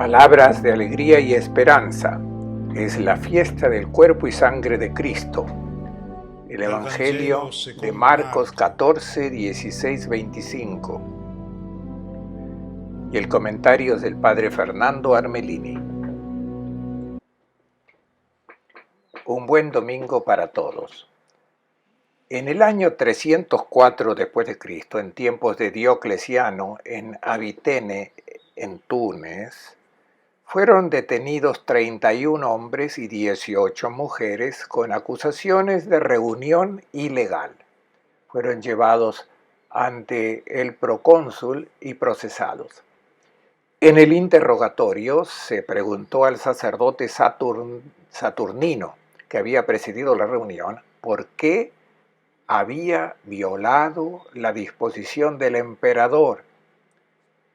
Palabras de alegría y esperanza. Es la fiesta del cuerpo y sangre de Cristo. El Evangelio de Marcos 14, 16, 25. Y el comentario del Padre Fernando Armelini. Un buen domingo para todos. En el año 304 después de Cristo, en tiempos de Diocleciano, en Abitene, en Túnez, fueron detenidos 31 hombres y 18 mujeres con acusaciones de reunión ilegal. Fueron llevados ante el procónsul y procesados. En el interrogatorio se preguntó al sacerdote Saturnino, que había presidido la reunión, por qué había violado la disposición del emperador.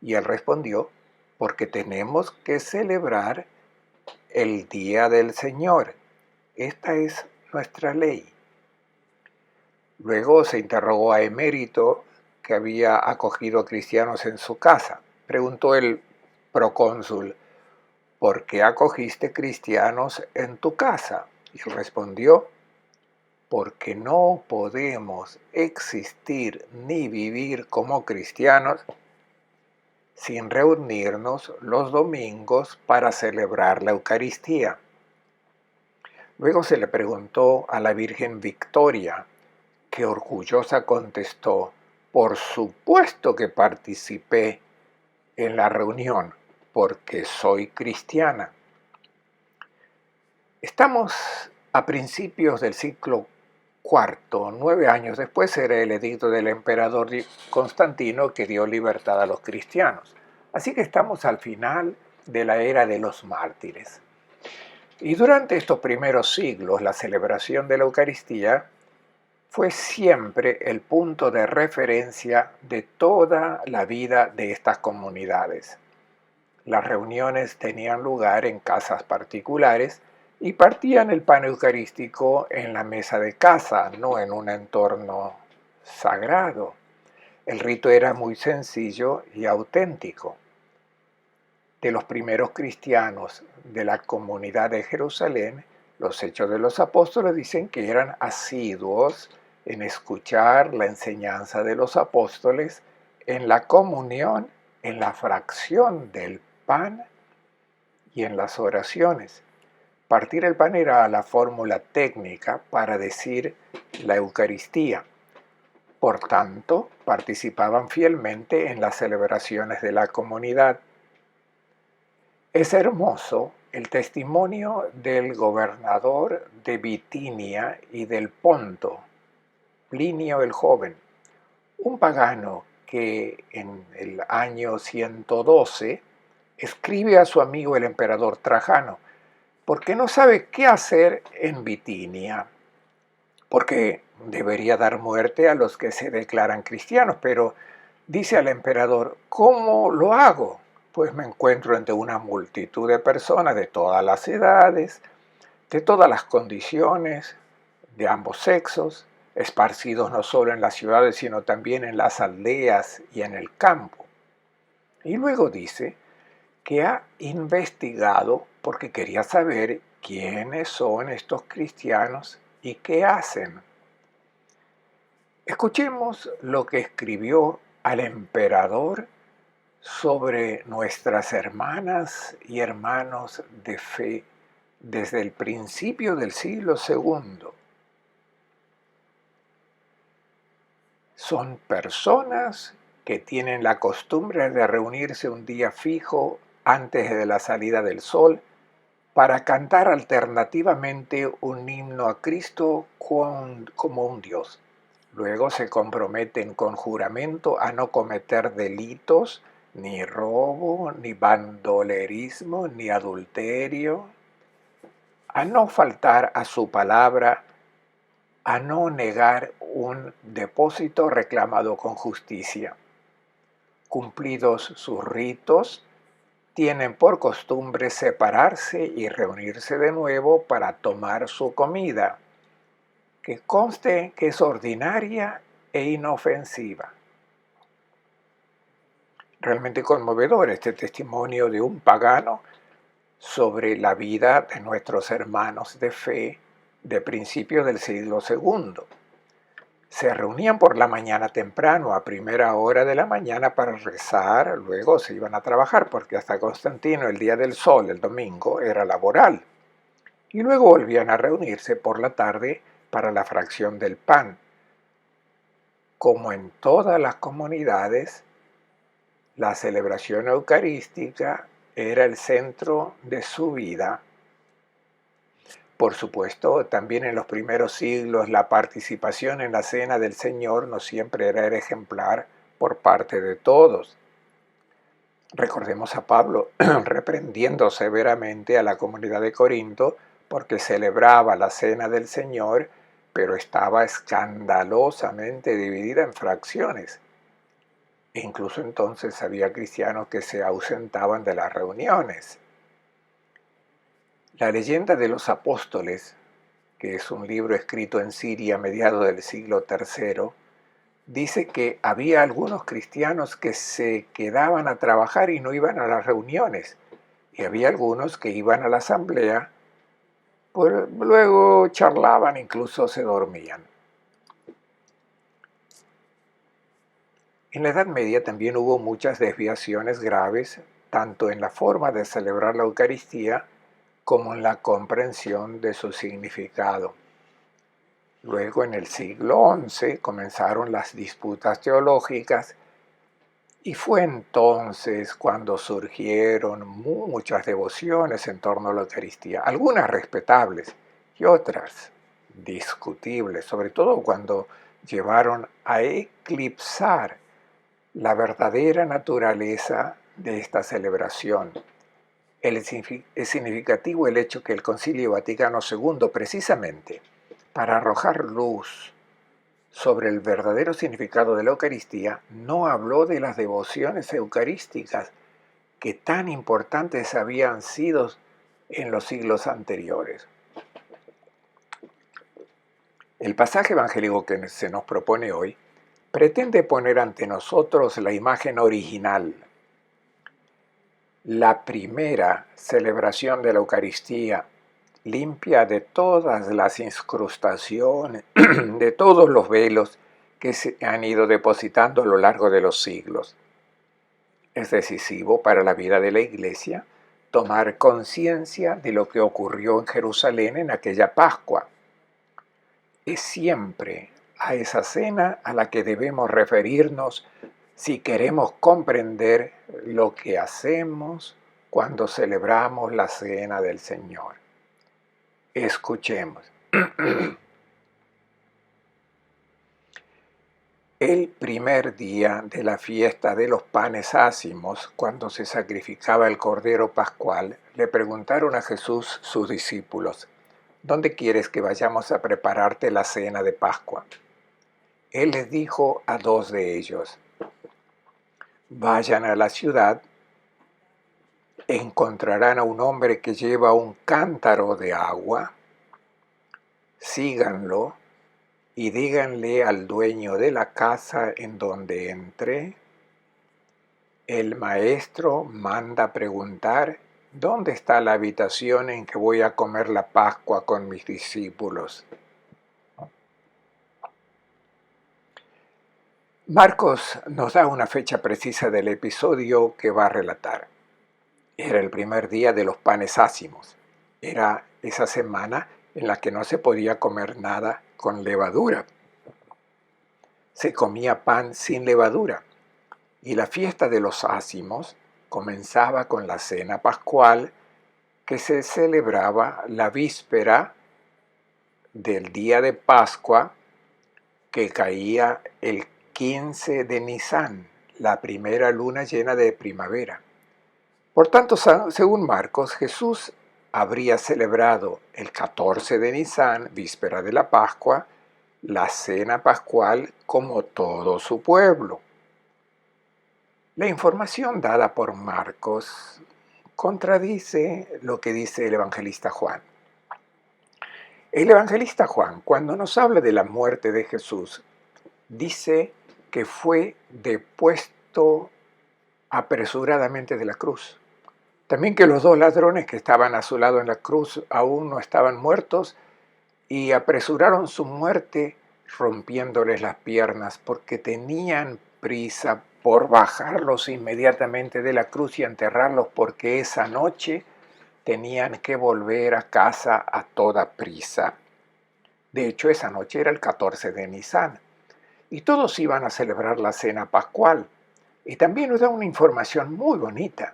Y él respondió: porque tenemos que celebrar el día del Señor. Esta es nuestra ley. Luego se interrogó a Emérito, que había acogido a cristianos en su casa. Preguntó el procónsul: ¿por qué acogiste cristianos en tu casa? Y respondió: porque no podemos existir ni vivir como cristianos sin reunirnos los domingos para celebrar la Eucaristía. Luego se le preguntó a la Virgen Victoria, que orgullosa contestó: por supuesto que participé en la reunión, porque soy cristiana. Estamos a principios del siglo IV, 9 años después era el edicto del emperador Constantino que dio libertad a los cristianos. Así que estamos al final de la era de los mártires. Y durante estos primeros siglos, la celebración de la Eucaristía fue siempre el punto de referencia de toda la vida de estas comunidades. Las reuniones tenían lugar en casas particulares y partían el pan eucarístico en la mesa de casa, no en un entorno sagrado. El rito era muy sencillo y auténtico. De los primeros cristianos de la comunidad de Jerusalén, los Hechos de los Apóstoles dicen que eran asiduos en escuchar la enseñanza de los apóstoles, en la comunión, en la fracción del pan y en las oraciones. Partir el pan era la fórmula técnica para decir la Eucaristía. Por tanto, participaban fielmente en las celebraciones de la comunidad. Es hermoso el testimonio del gobernador de Bitinia y del Ponto, Plinio el Joven, un pagano que en el año 112 escribe a su amigo el emperador Trajano, porque no sabe qué hacer en Bitinia, porque debería dar muerte a los que se declaran cristianos, pero dice al emperador: ¿cómo lo hago? Pues me encuentro ante una multitud de personas de todas las edades, de todas las condiciones, de ambos sexos, esparcidos no solo en las ciudades, sino también en las aldeas y en el campo. Y luego dice que ha investigado porque quería saber quiénes son estos cristianos y qué hacen. Escuchemos lo que escribió al emperador sobre nuestras hermanas y hermanos de fe desde el principio del siglo II. Son personas que tienen la costumbre de reunirse un día fijo antes de la salida del sol para cantar alternativamente un himno a Cristo como un Dios. Luego se comprometen con juramento a no cometer delitos, ni robo, ni bandolerismo, ni adulterio, a no faltar a su palabra, a no negar un depósito reclamado con justicia. Cumplidos sus ritos, tienen por costumbre separarse y reunirse de nuevo para tomar su comida, que conste que es ordinaria e inofensiva. realmente conmovedor este testimonio de un pagano sobre la vida de nuestros hermanos de fe de principios del siglo segundo. Se reunían por la mañana temprano, a primera hora de la mañana, para rezar, luego se iban a trabajar, porque hasta Constantino el día del sol, el domingo, era laboral, y luego volvían a reunirse por la tarde para la fracción del pan. Como en todas las comunidades, la celebración eucarística era el centro de su vida. Por supuesto, también en los primeros siglos la participación en la cena del Señor no siempre era ejemplar por parte de todos. Recordemos a Pablo reprendiendo severamente a la comunidad de Corinto porque celebraba la cena del Señor, pero estaba escandalosamente dividida en fracciones. E incluso entonces había cristianos que se ausentaban de las reuniones. La leyenda de los apóstoles, que es un libro escrito en Siria a mediados del siglo III, dice que había algunos cristianos que se quedaban a trabajar y no iban a las reuniones, y había algunos que iban a la asamblea, pues luego charlaban, incluso se dormían. En la Edad Media también hubo muchas desviaciones graves, tanto en la forma de celebrar la Eucaristía como en la comprensión de su significado. Luego, en el siglo XI, comenzaron las disputas teológicas y fue entonces cuando surgieron muchas devociones en torno a la Eucaristía, algunas respetables y otras discutibles, sobre todo cuando llevaron a eclipsar la verdadera naturaleza de esta celebración. Es significativo el hecho que el Concilio Vaticano II, precisamente para arrojar luz sobre el verdadero significado de la Eucaristía, no habló de las devociones eucarísticas que tan importantes habían sido en los siglos anteriores. El pasaje evangélico que se nos propone hoy pretende poner ante nosotros la imagen original, la primera celebración de la Eucaristía, limpia de todas las incrustaciones, de todos los velos que se han ido depositando a lo largo de los siglos. Es decisivo para la vida de la Iglesia tomar conciencia de lo que ocurrió en Jerusalén en aquella Pascua. Es siempre a esa cena a la que debemos referirnos si queremos comprender lo que hacemos cuando celebramos la cena del Señor. Escuchemos. El primer día de la fiesta de los panes ácimos, cuando se sacrificaba el cordero pascual, le preguntaron a Jesús sus discípulos: ¿Dónde quieres que vayamos a prepararte la cena de Pascua? Él les dijo a dos de ellos: vayan a la ciudad, encontrarán a un hombre que lleva un cántaro de agua, síganlo y díganle al dueño de la casa en donde entré: el maestro manda preguntar, ¿dónde está la habitación en que voy a comer la Pascua con mis discípulos? Marcos nos da una fecha precisa del episodio que va a relatar. Era el primer día de los panes ácimos. Era esa semana en la que no se podía comer nada con levadura. Se comía pan sin levadura. Y la fiesta de los ácimos comenzaba con la cena pascual que se celebraba la víspera del día de Pascua, que caía el 15 de Nisán, la primera luna llena de primavera. Por tanto, según Marcos, Jesús habría celebrado el 14 de Nisán, víspera de la Pascua, la cena pascual como todo su pueblo. La información dada por Marcos contradice lo que dice el evangelista Juan. El evangelista Juan, cuando nos habla de la muerte de Jesús, dice que fue depuesto apresuradamente de la cruz. También que los dos ladrones que estaban a su lado en la cruz aún no estaban muertos y apresuraron su muerte rompiéndoles las piernas porque tenían prisa por bajarlos inmediatamente de la cruz y enterrarlos porque esa noche tenían que volver a casa a toda prisa. De hecho, esa noche era el 14 de Nisan y todos iban a celebrar la cena pascual. Y también nos da una información muy bonita.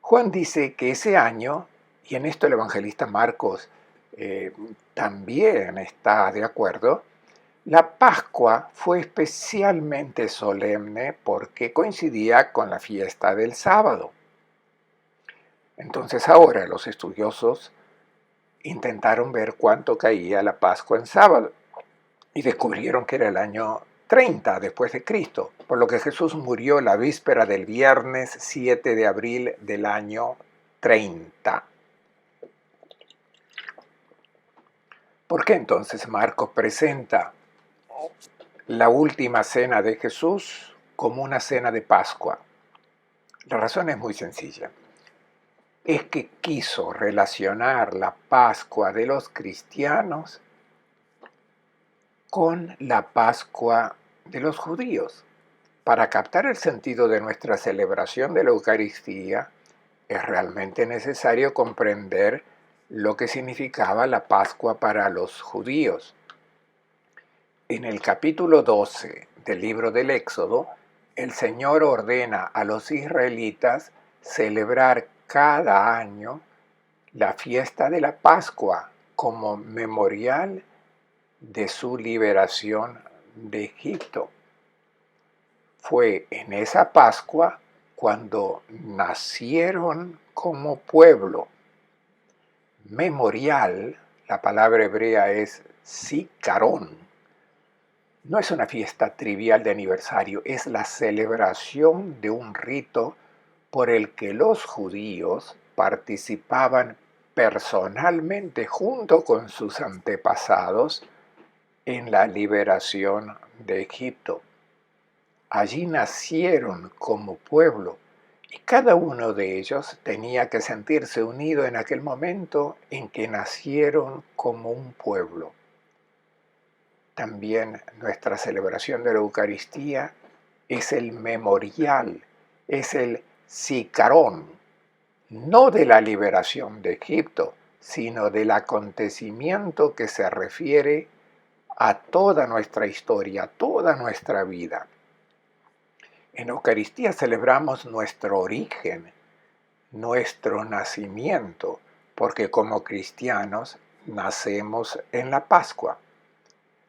Juan dice que ese año, y en esto el evangelista Marcos también está de acuerdo, la Pascua fue especialmente solemne porque coincidía con la fiesta del sábado. Entonces ahora los estudiosos intentaron ver cuánto caía la Pascua en sábado y descubrieron que era el año 30 después de Cristo, por lo que Jesús murió la víspera del viernes 7 de abril del año 30. ¿Por qué entonces Marcos presenta la última cena de Jesús como una cena de Pascua? La razón es muy sencilla. Es que quiso relacionar la Pascua de los cristianos con la Pascua de los judíos. Para captar el sentido de nuestra celebración de la Eucaristía, es realmente necesario comprender lo que significaba la Pascua para los judíos. En el capítulo 12 del libro del Éxodo, el Señor ordena a los israelitas celebrar cada año la fiesta de la Pascua como memorial de su liberación de Egipto. Fue en esa Pascua cuando nacieron como pueblo. Memorial, la palabra hebrea es zikaron. No es una fiesta trivial de aniversario, es la celebración de un rito por el que los judíos participaban personalmente junto con sus antepasados en la liberación de Egipto. Allí nacieron como pueblo y cada uno de ellos tenía que sentirse unido en aquel momento en que nacieron como un pueblo. También nuestra celebración de la Eucaristía es el memorial, es el sicarón, no de la liberación de Egipto, sino del acontecimiento que se refiere a toda nuestra historia, a toda nuestra vida. En Eucaristía celebramos nuestro origen, nuestro nacimiento, porque como cristianos nacemos en la Pascua.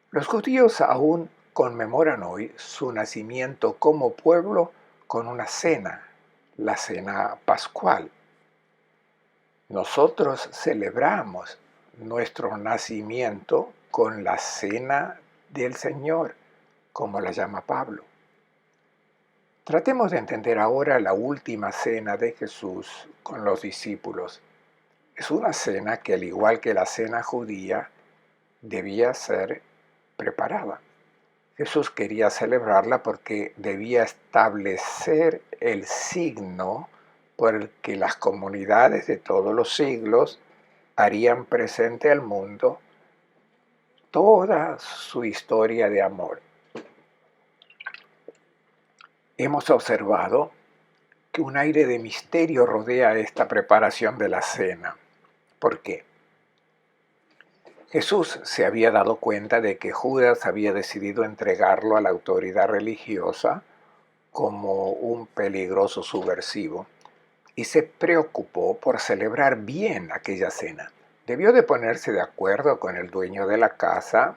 Los judíos aún conmemoran hoy su nacimiento como pueblo con una cena, la cena pascual. Nosotros celebramos nuestro nacimiento con la cena del Señor, como la llama Pablo. Tratemos de entender ahora la última cena de Jesús con los discípulos. Es una cena que, al igual que la cena judía, debía ser preparada. Jesús quería celebrarla porque debía establecer el signo por el que las comunidades de todos los siglos harían presente al mundo toda su historia de amor. Hemos observado que un aire de misterio rodea esta preparación de la cena. ¿Por qué? Jesús se había dado cuenta de que Judas había decidido entregarlo a la autoridad religiosa como un peligroso subversivo y se preocupó por celebrar bien aquella cena. Debió de ponerse de acuerdo con el dueño de la casa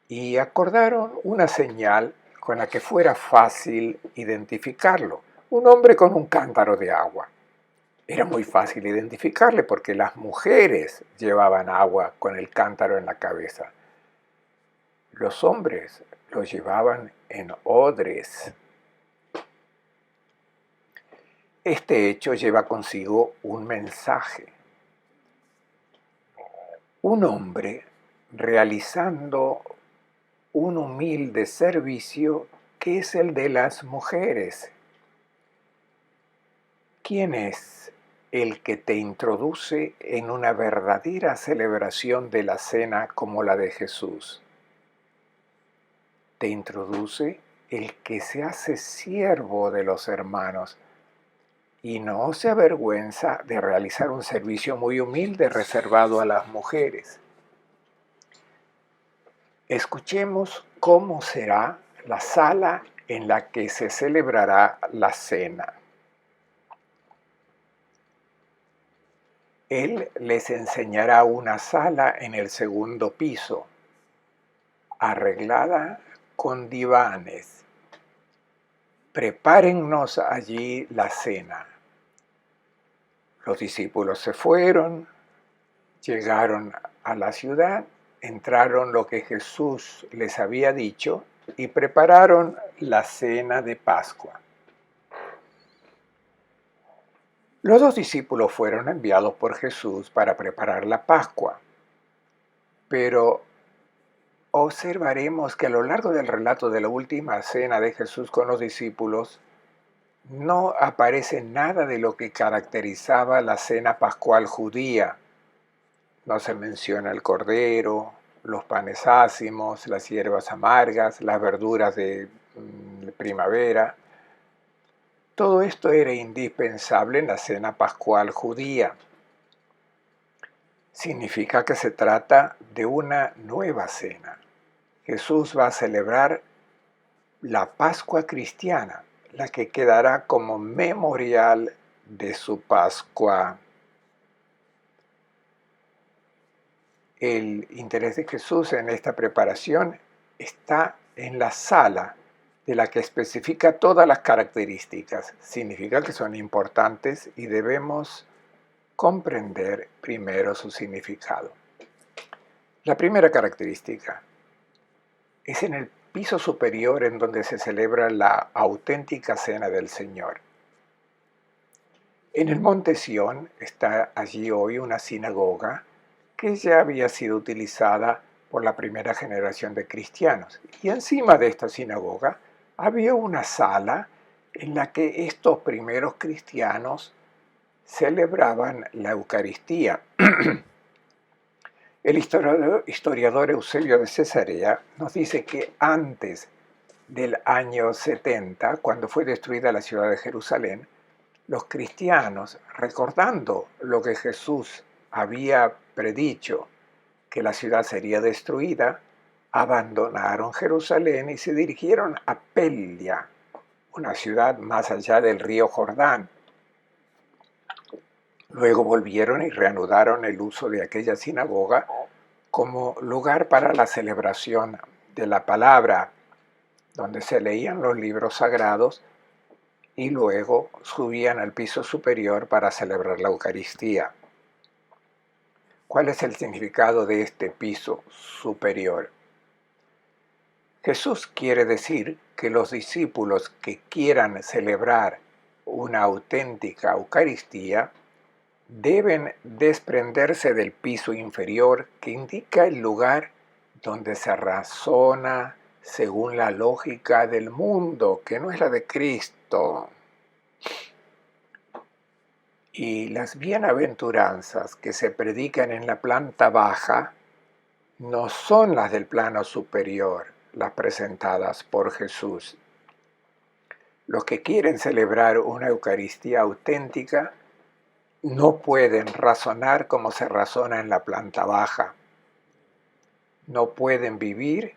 y acordaron una señal con la que fuera fácil identificarlo. Un hombre con un cántaro de agua. Era muy fácil identificarle porque las mujeres llevaban agua con el cántaro en la cabeza. Los hombres lo llevaban en odres. Este hecho lleva consigo un mensaje. Un hombre realizando un humilde servicio que es el de las mujeres. ¿Quién es el que te introduce en una verdadera celebración de la cena como la de Jesús? Te introduce el que se hace siervo de los hermanos y no se avergüenza de realizar un servicio muy humilde reservado a las mujeres. Escuchemos cómo será la sala en la que se celebrará la cena. Él les enseñará una sala en el segundo piso, arreglada con divanes. Prepárennos allí la cena. Los discípulos se fueron, llegaron a la ciudad, entraron lo que Jesús les había dicho y prepararon la cena de Pascua. Los dos discípulos fueron enviados por Jesús para preparar la Pascua, pero observaremos que a lo largo del relato de la última cena de Jesús con los discípulos, no aparece nada de lo que caracterizaba la cena pascual judía. No se menciona el cordero, los panes ácimos, las hierbas amargas, las verduras de primavera. Todo esto era indispensable en la cena pascual judía. Significa que se trata de una nueva cena. Jesús va a celebrar la Pascua cristiana, la que quedará como memorial de su Pascua. El interés de Jesús en esta preparación está en la sala de la que especifica todas las características. Significa que son importantes y debemos comprender primero su significado. La primera característica es en el piso superior en donde se celebra la auténtica cena del Señor. En el monte Sión está allí hoy una sinagoga que ya había sido utilizada por la primera generación de cristianos. Y encima de esta sinagoga había una sala en la que estos primeros cristianos celebraban la Eucaristía. El historiador Eusebio de Cesarea nos dice que antes del año 70, cuando fue destruida la ciudad de Jerusalén, los cristianos, recordando lo que Jesús había predicho, que la ciudad sería destruida, abandonaron Jerusalén y se dirigieron a Pelia, una ciudad más allá del río Jordán. Luego volvieron y reanudaron el uso de aquella sinagoga como lugar para la celebración de la palabra, donde se leían los libros sagrados y luego subían al piso superior para celebrar la Eucaristía. ¿Cuál es el significado de este piso superior? Jesús quiere decir que los discípulos que quieran celebrar una auténtica Eucaristía deben desprenderse del piso inferior que indica el lugar donde se razona según la lógica del mundo, que no es la de Cristo. Y las bienaventuranzas que se predican en la planta baja no son las del plano superior, las presentadas por Jesús. Los que quieren celebrar una Eucaristía auténtica no pueden razonar como se razona en la planta baja. No pueden vivir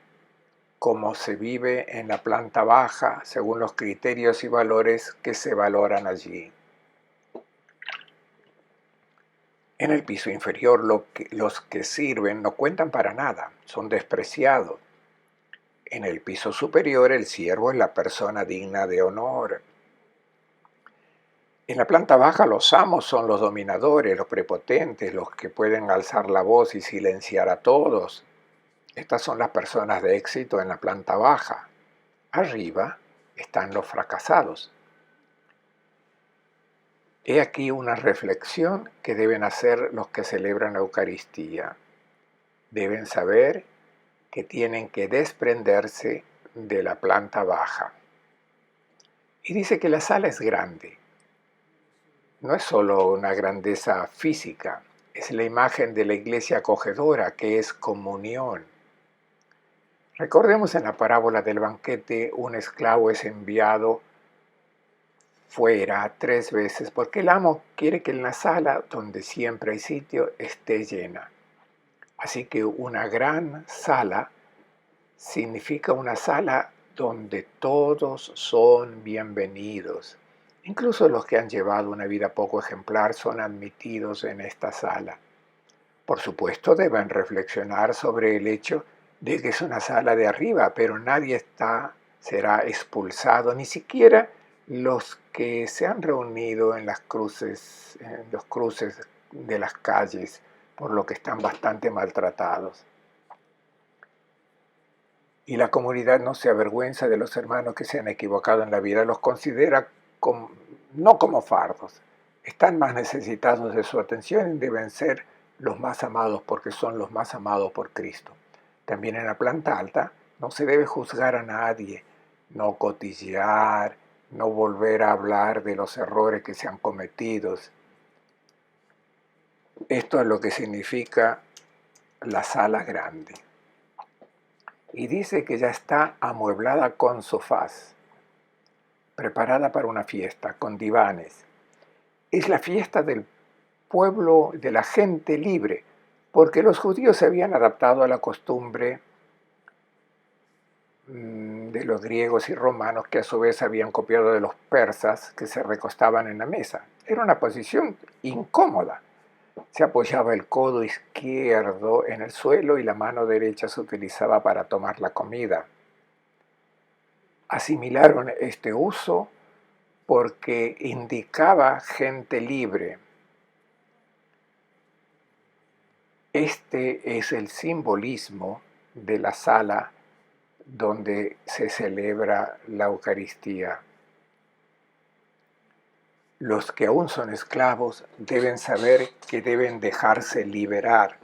como se vive en la planta baja, según los criterios y valores que se valoran allí. En el piso inferior los que sirven no cuentan para nada, son despreciados. En el piso superior el siervo es la persona digna de honor. En la planta baja los amos son los dominadores, los prepotentes, los que pueden alzar la voz y silenciar a todos. Estas son las personas de éxito en la planta baja. Arriba están los fracasados. He aquí una reflexión que deben hacer los que celebran la Eucaristía. Deben saber que tienen que desprenderse de la planta baja. Y dice que la sala es grande. no es solo una grandeza física, es la imagen de la iglesia acogedora, que es comunión. Recordemos en la parábola del banquete, un esclavo es enviado fuera 3 veces porque el amo quiere que en la sala donde siempre hay sitio esté llena. Así que una gran sala significa una sala donde todos son bienvenidos. Incluso los que han llevado una vida poco ejemplar son admitidos en esta sala. Por supuesto, deben reflexionar sobre el hecho de que es una sala de arriba, pero nadie será expulsado, ni siquiera los que se han reunido en los cruces de las calles, por lo que están bastante maltratados. Y la comunidad no se avergüenza de los hermanos que se han equivocado en la vida, los considera no como fardos. Están más necesitados de su atención y deben ser los más amados porque son los más amados por Cristo. También en la planta alta no se debe juzgar a nadie, no cotillear, no volver a hablar de los errores que se han cometido. Esto es lo que significa la sala grande. Y dice que ya está amueblada con sofás, preparada para una fiesta, con divanes. Es la fiesta del pueblo, de la gente libre, porque los judíos se habían adaptado a la costumbre de los griegos y romanos, que a su vez habían copiado de los persas, que se recostaban en la mesa. Era una posición incómoda. Se apoyaba el codo izquierdo en el suelo y la mano derecha se utilizaba para tomar la comida. Asimilaron este uso porque indicaba gente libre. Este es el simbolismo de la sala donde se celebra la Eucaristía. Los que aún son esclavos deben saber que deben dejarse liberar,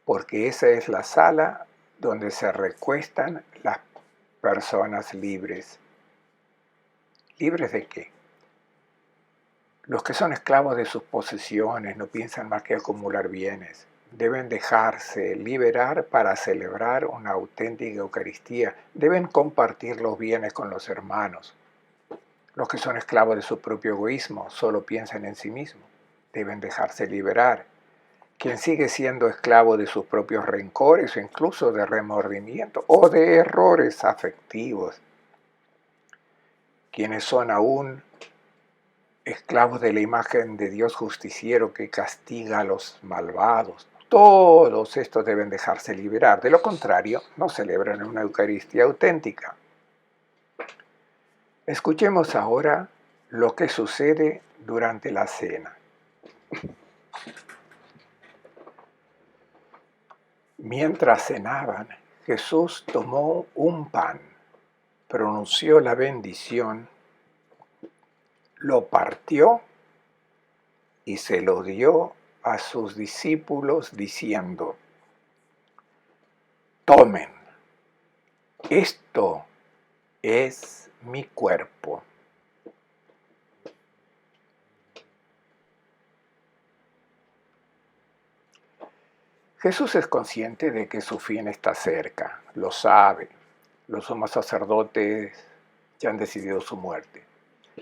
porque esa es la sala donde se recuestan las personas libres. ¿Libres de qué? Los que son esclavos de sus posesiones no piensan más que acumular bienes. Deben dejarse liberar para celebrar una auténtica Eucaristía. Deben compartir los bienes con los hermanos. Los que son esclavos de su propio egoísmo solo piensan en sí mismos. Deben dejarse liberar. Quien sigue siendo esclavo de sus propios rencores o incluso de remordimiento o de errores afectivos. Quienes son aún esclavos de la imagen de Dios justiciero que castiga a los malvados. Todos estos deben dejarse liberar. De lo contrario, no celebran una Eucaristía auténtica. Escuchemos ahora lo que sucede durante la cena. Mientras cenaban, Jesús tomó un pan, pronunció la bendición, lo partió y se lo dio a sus discípulos diciendo: tomen, esto es mi cuerpo. Jesús es consciente de que su fin está cerca, lo sabe. Los sumos sacerdotes ya han decidido su muerte.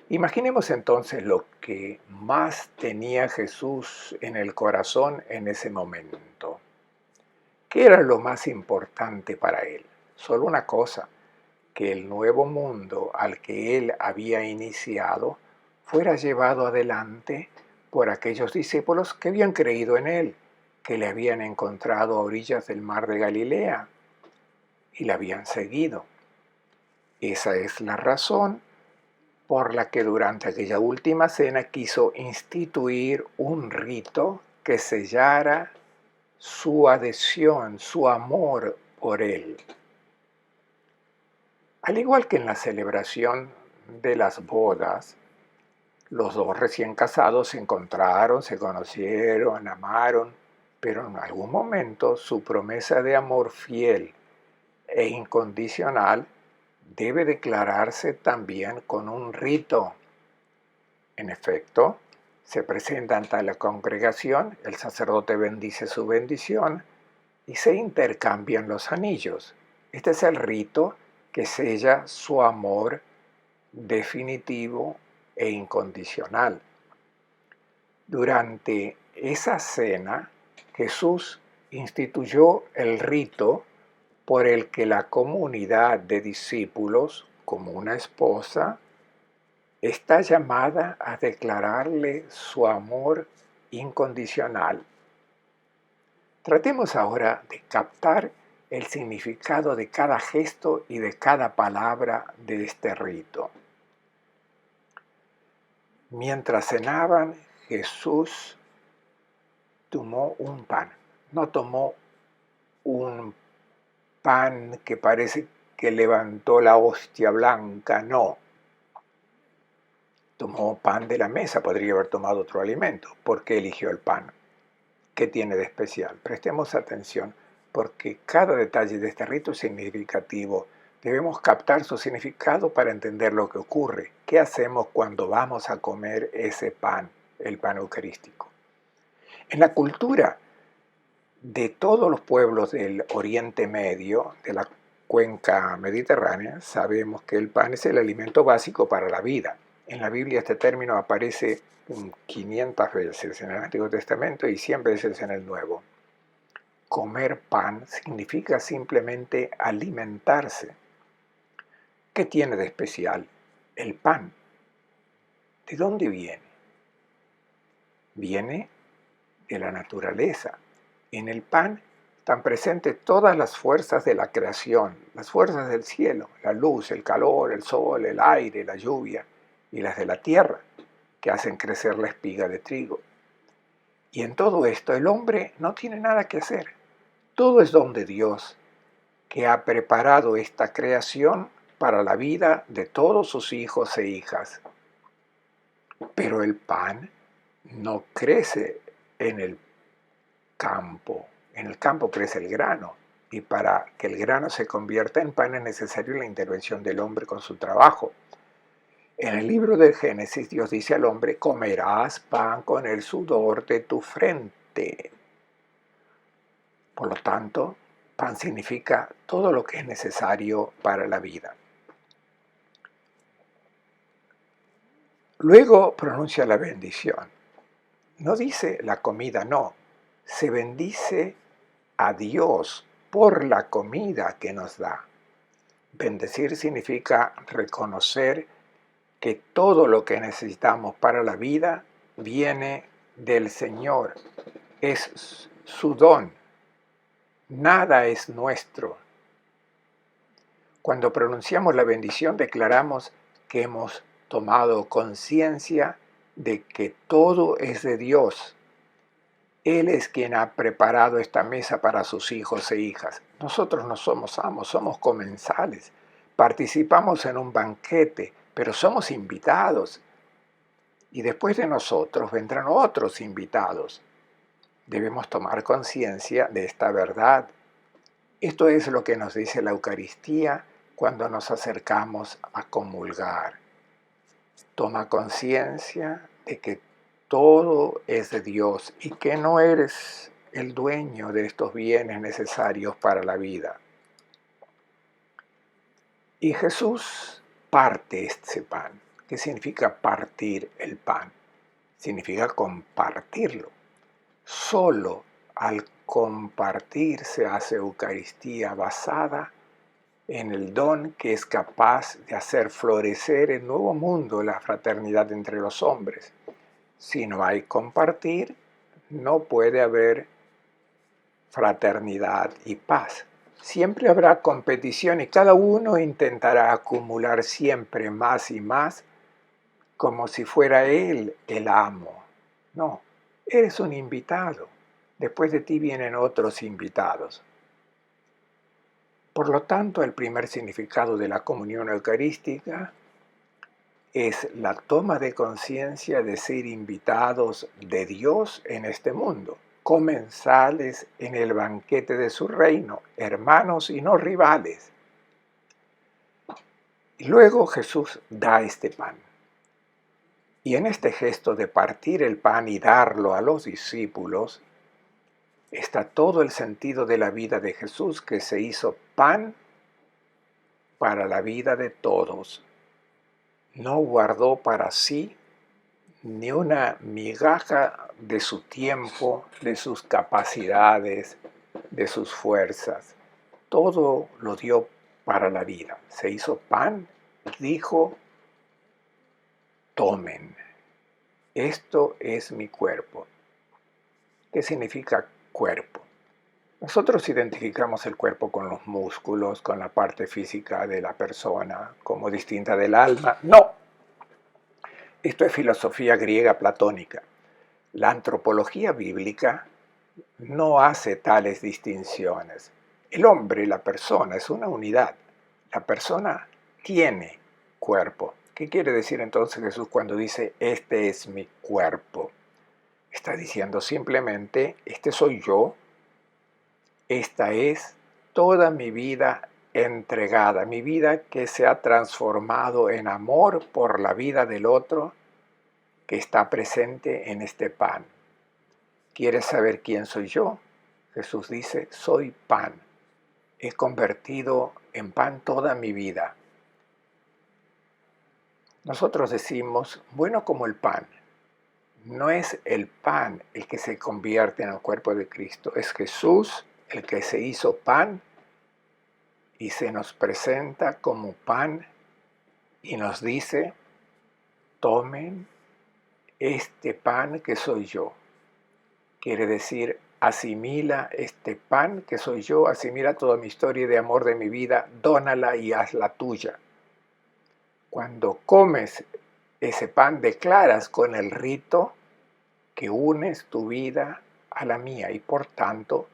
Imaginemos entonces lo que más tenía Jesús en el corazón en ese momento. ¿Qué era lo más importante para él? Solo una cosa: que el nuevo mundo al que él había iniciado fuera llevado adelante por aquellos discípulos que habían creído en él, que le habían encontrado a orillas del mar de Galilea y le habían seguido. Esa es la razón por la que durante aquella última cena quiso instituir un rito que sellara su adhesión, su amor por él. Al igual que en la celebración de las bodas, los dos recién casados se encontraron, se conocieron, amaron, pero en algún momento su promesa de amor fiel e incondicional debe declararse también con un rito. En efecto, Se presenta ante la congregación, el sacerdote bendice su bendición y se intercambian los anillos. Este es el rito que sella su amor definitivo e incondicional. Durante esa cena, Jesús instituyó el rito por el que la comunidad de discípulos, como una esposa, está llamada a declararle su amor incondicional. Tratemos ahora de captar el significado de cada gesto y de cada palabra de este rito. Mientras cenaban, Jesús tomó un pan. No tomó un pan que parece que levantó la hostia blanca, no. Tomó pan de la mesa, podría haber tomado otro alimento. ¿Por qué eligió el pan? ¿Qué tiene de especial? Prestemos atención, porque cada detalle de este rito es significativo. Debemos captar su significado para entender lo que ocurre. ¿Qué hacemos cuando vamos a comer ese pan, el pan eucarístico? En la cultura de todos los pueblos del Oriente Medio, de la cuenca mediterránea, sabemos que el pan es el alimento básico para la vida. En la Biblia este término aparece 500 veces en el Antiguo Testamento y 100 veces en el Nuevo. Comer pan significa simplemente alimentarse. ¿Qué tiene de especial el pan? ¿De dónde viene? Viene de la naturaleza. En el pan están presentes todas las fuerzas de la creación, las fuerzas del cielo, la luz, el calor, el sol, el aire, la lluvia y las de la tierra, que hacen crecer la espiga de trigo. Y en todo esto el hombre no tiene nada que hacer. Todo es don de Dios, que ha preparado esta creación para la vida de todos sus hijos e hijas. Pero el pan no crece en el campo. En el campo crece el grano, y para que el grano se convierta en pan es necesaria la intervención del hombre con su trabajo. En el libro del Génesis, Dios dice al hombre: comerás pan con el sudor de tu frente. Por lo tanto, pan significa todo lo que es necesario para la vida. Luego pronuncia la bendición. No dice la comida, no. Se bendice a Dios por la comida que nos da. Bendecir significa reconocer que todo lo que necesitamos para la vida viene del Señor. Es su don. Nada es nuestro. Cuando pronunciamos la bendición, declaramos que hemos tomado conciencia de que todo es de Dios. Él es quien ha preparado esta mesa para sus hijos e hijas. Nosotros no somos amos, somos comensales. Participamos en un banquete, pero somos invitados. Y después de nosotros vendrán otros invitados. Debemos tomar conciencia de esta verdad. Esto es lo que nos dice la Eucaristía cuando nos acercamos a comulgar. Toma conciencia de que todo es de Dios y que no eres el dueño de estos bienes necesarios para la vida. Y Jesús parte este pan. ¿Qué significa partir el pan? Significa compartirlo. Solo al compartir se hace Eucaristía basada en el don que es capaz de hacer florecer el nuevo mundo, la fraternidad entre los hombres. Si no hay compartir, no puede haber fraternidad y paz. Siempre habrá competición y cada uno intentará acumular siempre más y más, como si fuera él el amo. No, eres un invitado. Después de ti vienen otros invitados. Por lo tanto, el primer significado de la comunión eucarística es la toma de conciencia de ser invitados de Dios en este mundo, comensales en el banquete de su reino, hermanos y no rivales. Y luego Jesús da este pan. Y en este gesto de partir el pan y darlo a los discípulos, está todo el sentido de la vida de Jesús, que se hizo pan para la vida de todos. No guardó para sí ni una migaja de su tiempo, de sus capacidades, de sus fuerzas. Todo lo dio para la vida. Se hizo pan y dijo: tomen, esto es mi cuerpo. ¿Qué significa cuerpo? Nosotros identificamos el cuerpo con los músculos, con la parte física de la persona, como distinta del alma. No, esto es filosofía griega platónica. La antropología bíblica no hace tales distinciones. El hombre, la persona, es una unidad. La persona tiene cuerpo. ¿Qué quiere decir entonces Jesús cuando dice, este es mi cuerpo? Está diciendo simplemente, este soy yo, esta es toda mi vida entregada, mi vida que se ha transformado en amor por la vida del otro que está presente en este pan. ¿Quieres saber quién soy yo? Jesús dice, soy pan. He convertido en pan toda mi vida. Nosotros decimos, bueno, como el pan. No es el pan el que se convierte en el cuerpo de Cristo, es Jesús el que se hizo pan y se nos presenta como pan y nos dice, tomen este pan que soy yo. Quiere decir, asimila este pan que soy yo, asimila toda mi historia de amor de mi vida, dónala y hazla tuya. Cuando comes ese pan, declaras con el rito que unes tu vida a la mía y por tanto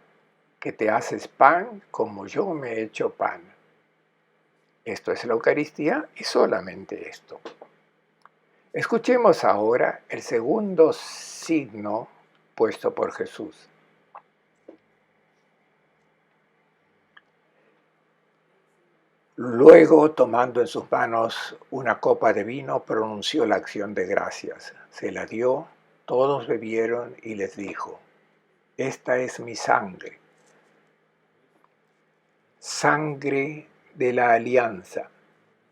que te haces pan como yo me he hecho pan. Esto es la Eucaristía y solamente esto. Escuchemos ahora el segundo signo puesto por Jesús. Luego, tomando en sus manos una copa de vino, pronunció la acción de gracias. Se la dio, todos bebieron y les dijo, esta es mi sangre, sangre de la alianza,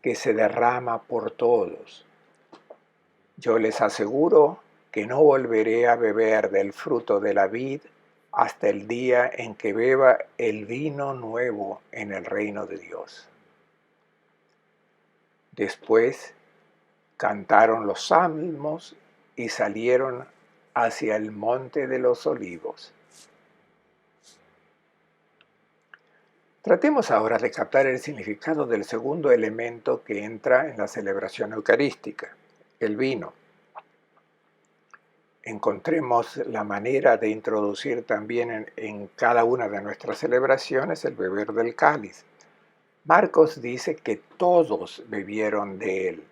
que se derrama por todos. Yo les aseguro que no volveré a beber del fruto de la vid hasta el día en que beba el vino nuevo en el reino de Dios. Después cantaron los salmos y salieron hacia el monte de los olivos. Tratemos ahora de captar el significado del segundo elemento que entra en la celebración eucarística, el vino. Encontremos la manera de introducir también en cada una de nuestras celebraciones el beber del cáliz. Marcos dice que todos bebieron de él.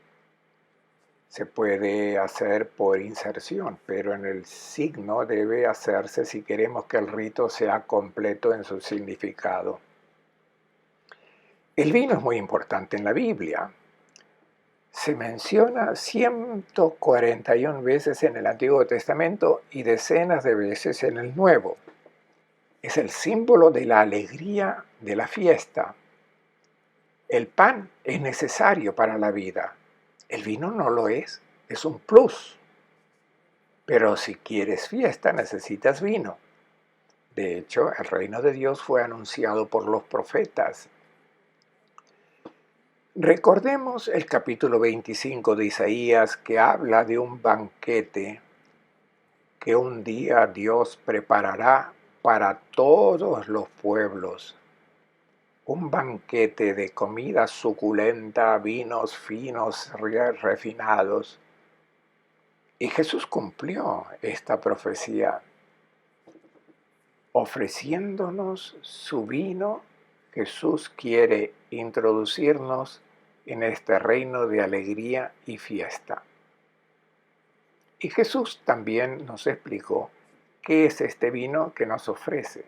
Se puede hacer por inserción, pero en el signo debe hacerse si queremos que el rito sea completo en su significado. El vino es muy importante en la Biblia. Se menciona 141 veces en el Antiguo Testamento y decenas de veces en el Nuevo. Es el símbolo de la alegría de la fiesta. El pan es necesario para la vida. El vino no lo es un plus. Pero si quieres fiesta, necesitas vino. De hecho, el reino de Dios fue anunciado por los profetas. Recordemos el capítulo 25 de Isaías, que habla de un banquete que un día Dios preparará para todos los pueblos. Un banquete de comida suculenta, vinos finos, refinados. Y Jesús cumplió esta profecía, ofreciéndonos su vino. Jesús quiere introducirnos en este reino de alegría y fiesta. Y Jesús también nos explicó qué es este vino que nos ofrece.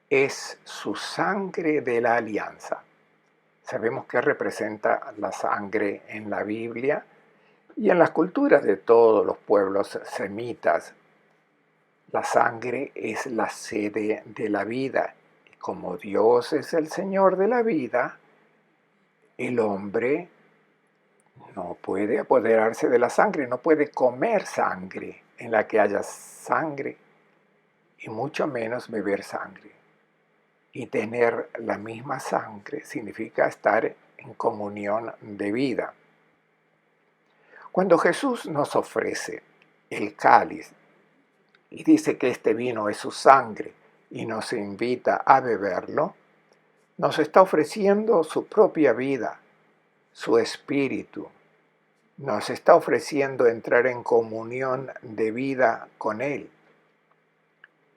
Es su sangre de la alianza. Sabemos que representa la sangre en la Biblia Y en las culturas de todos los pueblos semitas, la sangre es la sede de la vida. Y como Dios es el Señor de la vida, el hombre no puede apoderarse de la sangre, no puede comer sangre en la que haya sangre y mucho menos beber sangre. Y tener la misma sangre significa estar en comunión de vida. Cuando Jesús nos ofrece el cáliz y dice que este vino es su sangre y nos invita a beberlo, nos está ofreciendo su propia vida, su espíritu. Nos está ofreciendo entrar en comunión de vida con Él.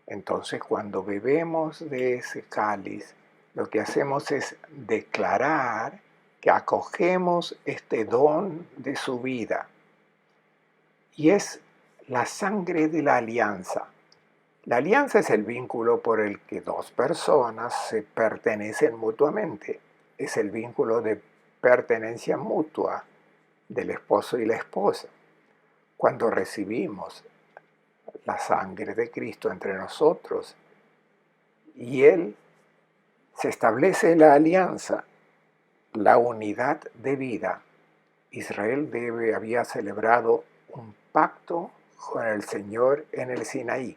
Entonces, cuando bebemos de ese cáliz, lo que hacemos es declarar que acogemos este don de su vida. Y es la sangre de la alianza. La alianza es el vínculo por el que dos personas se pertenecen mutuamente. Es el vínculo de pertenencia mutua del esposo y la esposa. Cuando recibimos la sangre de Cristo entre nosotros y Él, se establece la alianza, la unidad de vida. Israel había celebrado un pacto con el Señor en el Sinaí,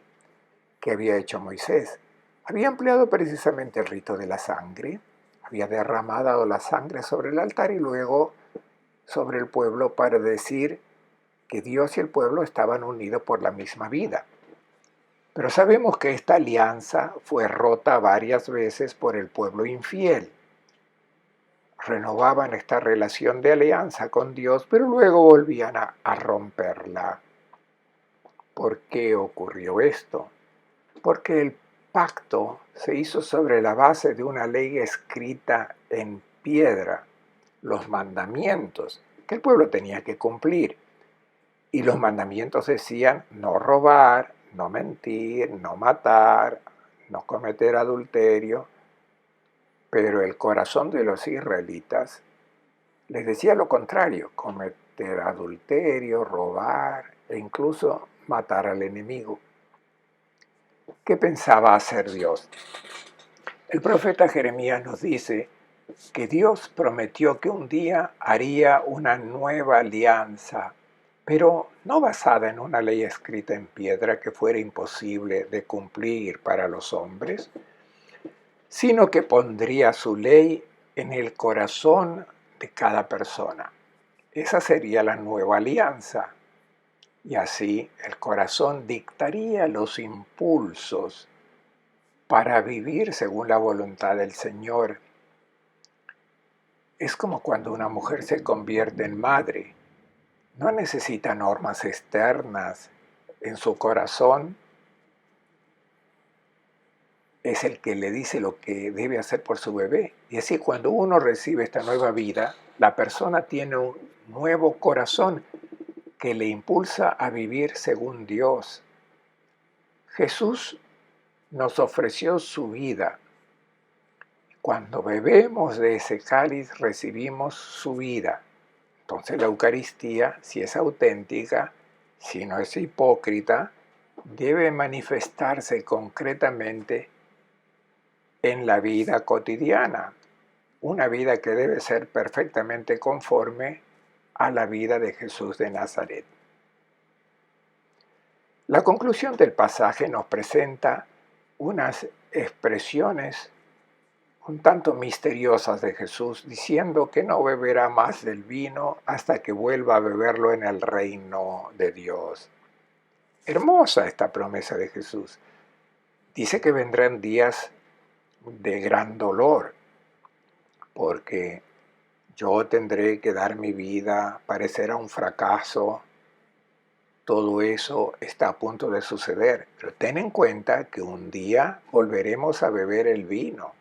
que había hecho Moisés. Había empleado precisamente el rito de la sangre, había derramado la sangre sobre el altar y luego sobre el pueblo para decir que Dios y el pueblo estaban unidos por la misma vida. Pero sabemos que esta alianza fue rota varias veces por el pueblo infiel. Renovaban esta relación de alianza con Dios, pero luego volvían a romperla. ¿Por qué ocurrió esto? Porque el pacto se hizo sobre la base de una ley escrita en piedra, los mandamientos, que el pueblo tenía que cumplir. Y los mandamientos decían no robar, no mentir, no matar, no cometer adulterio. Pero el corazón de los israelitas les decía lo contrario, cometer adulterio, robar e incluso matar al enemigo. ¿Qué pensaba hacer Dios? El profeta Jeremías nos dice que Dios prometió que un día haría una nueva alianza, pero no basada en una ley escrita en piedra que fuera imposible de cumplir para los hombres, sino que pondría su ley en el corazón de cada persona. Esa sería la nueva alianza. Y así el corazón dictaría los impulsos para vivir según la voluntad del Señor. Es como cuando una mujer se convierte en madre. No necesita normas externas. En su corazón es el que le dice lo que debe hacer por su bebé. Y así cuando uno recibe esta nueva vida, la persona tiene un nuevo corazón que le impulsa a vivir según Dios. Jesús nos ofreció su vida. Cuando bebemos de ese cáliz recibimos su vida. Entonces la Eucaristía, si es auténtica, si no es hipócrita, debe manifestarse concretamente en la vida cotidiana, una vida que debe ser perfectamente conforme a la vida de Jesús de Nazaret. La conclusión del pasaje nos presenta unas expresiones un tanto misteriosas de Jesús, diciendo que no beberá más del vino hasta que vuelva a beberlo en el reino de Dios. Hermosa esta promesa de Jesús. Dice que vendrán días de gran dolor, porque yo tendré que dar mi vida, parecerá un fracaso. Todo eso está a punto de suceder, pero ten en cuenta que un día volveremos a beber el vino.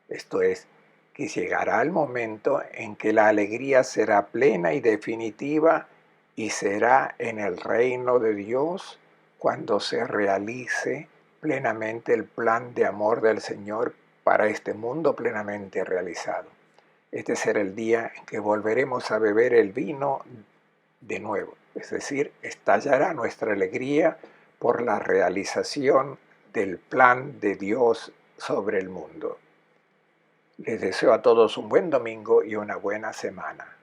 Esto es, que llegará el momento en que la alegría será plena y definitiva y será en el reino de Dios cuando se realice plenamente el plan de amor del Señor para este mundo plenamente realizado. Este será el día en que volveremos a beber el vino de nuevo, es decir, estallará nuestra alegría por la realización del plan de Dios sobre el mundo. Les deseo a todos un buen domingo y una buena semana.